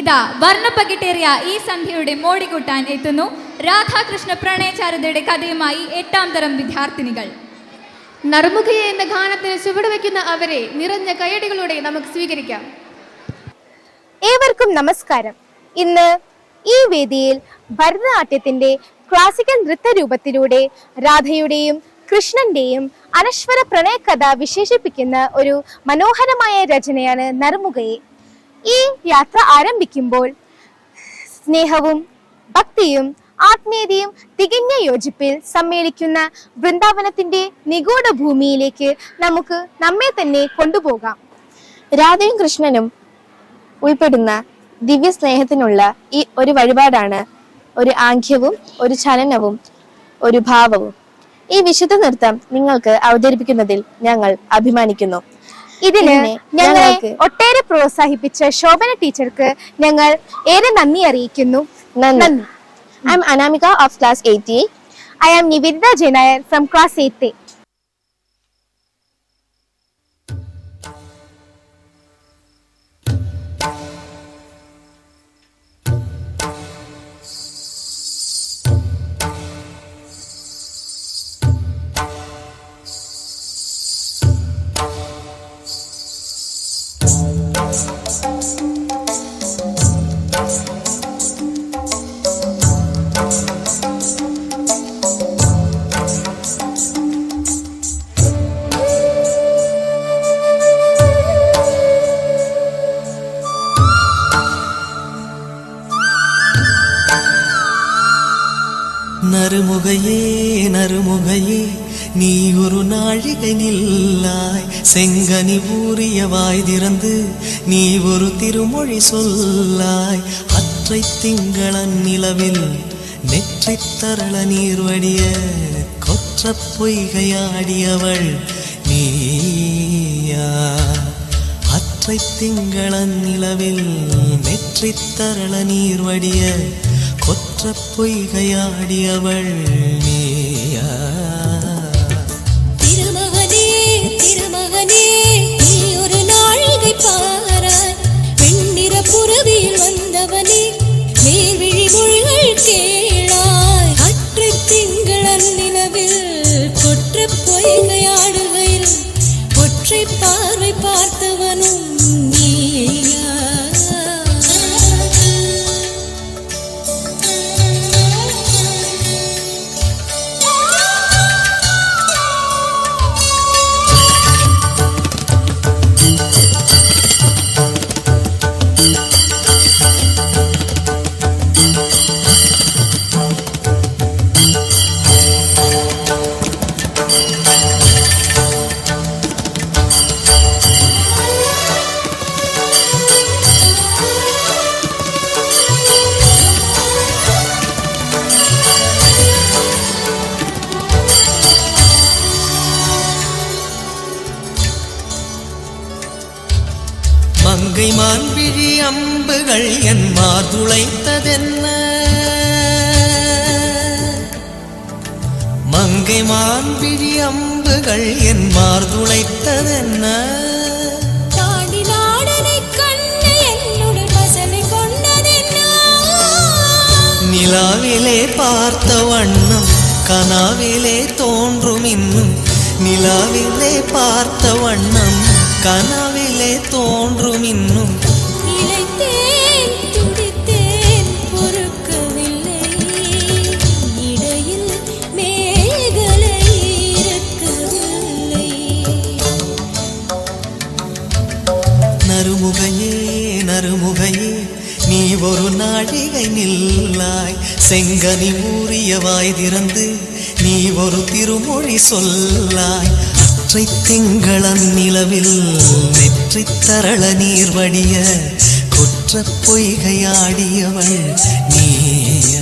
ഇതാ വർണ്ണപ്പകിട്ടേറിയ ഈ സന്ധ്യയുടെ മോടി കൂട്ടാൻ എത്തുന്നു രാധാകൃഷ്ണ പ്രണയചാരുതയുടെ കഥയുമായി 8ാം തരം വിദ്യാർത്ഥിനികൾ. നറുമുഖയെ എന്ന ഗാനത്തിന് ചുവടുവെക്കുന്ന അവരെ നിറഞ്ഞ കയ്യടികളോടെ നമുക്ക് സ്വീകരിക്കാം. ഏവർക്കും നമസ്കാരം. ഇന്ന് ഈ വേദിയിൽ ഭരതനാട്യത്തിന്റെ ക്ലാസിക്കൽ നൃത്തരൂപത്തിലൂടെ രാധയുടെയും കൃഷ്ണന്റെയും അനശ്വര പ്രണയകഥ വിശേഷിപ്പിക്കുന്ന ഒരു മനോഹരമായ രചനയാണ് നറുമുഖയെ. ഈ യാത്ര ആരംഭിക്കുമ്പോൾ സ്നേഹവും ഭക്തിയും ആത്മീയതയും തികഞ്ഞ യോജിപ്പിൽ സമ്മേളിക്കുന്ന വൃന്ദാവനത്തിന്റെ നിഗൂഢ ഭൂമിയിലേക്ക് നമുക്ക് നമ്മെ തന്നെ കൊണ്ടുപോകാം. രാധയും കൃഷ്ണനും ഉൾപ്പെടുന്ന ദിവ്യ സ്നേഹത്തിനുള്ള ഈ ഒരു വഴിപാടാണ് ഒരു ആംഗ്യവും ഒരു ചലനവും ഒരു ഭാവവും. ഈ വിശുദ്ധ നൃത്തം നിങ്ങൾക്ക് അവതരിപ്പിക്കുന്നതിൽ ഞങ്ങൾ അഭിമാനിക്കുന്നു. ഇതിന് ഞങ്ങളെ ഒട്ടേറെ പ്രോത്സാഹിപ്പിച്ച ശോഭന ടീച്ചർക്ക് ഞങ്ങൾ ഏറെ നന്ദി അറിയിക്കുന്നു. നന്ദി. I am Anamika of class 8A. I am Nivedita Jainayar from class 8A. நறுமுகையே நறுமுகையே நீ ஒரு நாழிகை நில்லாய், செங்கனி ஊறிய வாய் திறந்து நீ ஒரு திருமொழி சொல்லாய். அற்றை திங்களன் நிலவில் நெற்றி தரள நீர் வடிய கொற்ற பொய்கையாடியவள் நீயா. அற்றை திங்களன் நிலவில் நெற்றி தரள நீர் வடிய கொற்ற பொய்கையாடியவள் நீயா. திருமகனே திருமகனே நீ ஒரு நாழிகை பாராய், வெண்ணிற புறவியில் வந்தவனே மேல்விழி மொழிகள் கேளாய். அற்றை திங்களன் நிலவில் கொற்ற பொய்கையாடுகையில் ஒற்றை பார்வை பார்த்தவனும் நீயா. மங்கை மான்விழி அம்புகள் என் மார்துளைத்ததென்ன, மங்கை மான்விழி அம்புகள் என் மார்துளைத்ததென்ன. தாண்டி நாடனை கண்ணு என்னுடன் வசனை கொண்டதென்ன. நிலாவிலே பார்த்த வண்ணம் கனாவிலே தோன்றும் இன்னும், நிலாவிலே பார்த்த வண்ணம் கனவிலே தோன்றும் இன்னும். இளைத்தேன் துடித்தேன் பொறுக்கவில்லை, இடையில் மேகலை இருக்கவில்லை. நறுமுகையே நறுமுகையே நீ ஒரு நாழிகை நில்லாய், செங்கனி ஊறிய வாய் திறந்து நீ ஒரு திருமொழி சொல்லாய். அற்றை திங்களன் நிலவில் நெற்றி தரள நீர் வடிய கொற்ற பொய்கையாடியவள் நீயா.